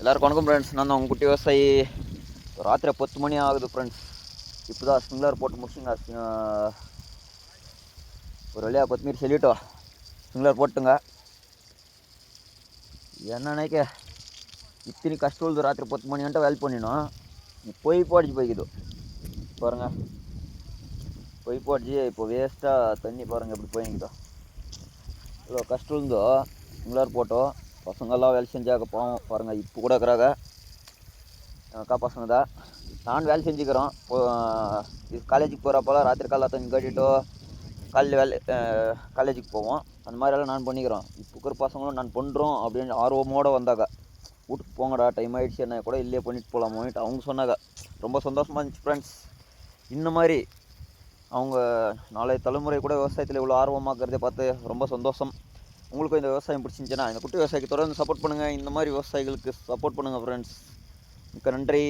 எல்லாருக்கும் வணக்கம் ஃப்ரெண்ட்ஸ். நான் தான் உங்கள் குட்டி விவசாயி. ராத்திரி 10 மணி ஆகுது ஃப்ரெண்ட்ஸ். இப்போ தான் ஸ்ப்ரிங்க்லர் போட்டு முடிச்சுங்க. ஒரு வழியாக கொத்தமீர் சொல்லிட்டோம், ஸ்ப்ரிங்க்லர் போட்டுங்க. என்ன நினைக்க இத்தனை கஷ்டம் உள்ளது. ராத்திரி 10 மணி வேலை பண்ணினோம். பொய் போடிச்சு போய்க்குது பாருங்க. பொய் போடிச்சு. இப்போ வேஸ்ட்டாக தண்ணி பாருங்கள் எப்படி போய்க்குதோ. இவ்வளோ கஷ்டம் இருந்தோ ஸ்ப்ரிங்க்லர் போட்டோம். பசங்கள்லாம் வேலை செஞ்சாக்க போவோம் பாருங்கள். இப்போ கூட இருக்கிறாங்க அக்கா பசங்க தான். நான் வேலை செஞ்சுக்கிறோம். இது காலேஜுக்கு போகிறப்பெல்லாம் ராத்திரி காலையில் தண்ணி கட்டிட்டோ காலையில் காலேஜுக்கு போவோம். அந்த மாதிரியெல்லாம் நான் பண்ணிக்கிறோம். இப்போ இருக்கிற பசங்களும் நான் பண்ணுறோம் அப்படின்னு ஆர்வமோடு வந்தாங்க. வீட்டுக்கு போங்கடா, டைம் ஆகிடுச்சு, என்ன கூட இல்லையே பண்ணிட்டு போகலாமோன்ட்டு அவங்க சொன்னாங்க. ரொம்ப சந்தோஷமாக இருந்துச்சு ஃப்ரெண்ட்ஸ். இந்த மாதிரி அவங்க நாளைய தலைமுறை கூட விவசாயத்தில் இவ்வளோ ஆர்வமாக்கிறதே பார்த்து ரொம்ப சந்தோஷம். உங்களுக்கும் இந்த விவசாயம் பிடிச்சிருந்துச்சுன்னா இந்த குட்டி விவசாயிக்கு தொடர்ந்து சப்போர்ட் பண்ணுங்கள். இந்த மாதிரி விவசாயிகளுக்கு சப்போர்ட் பண்ணுங்கள் ஃப்ரெண்ட்ஸ். மிக்க நன்றி.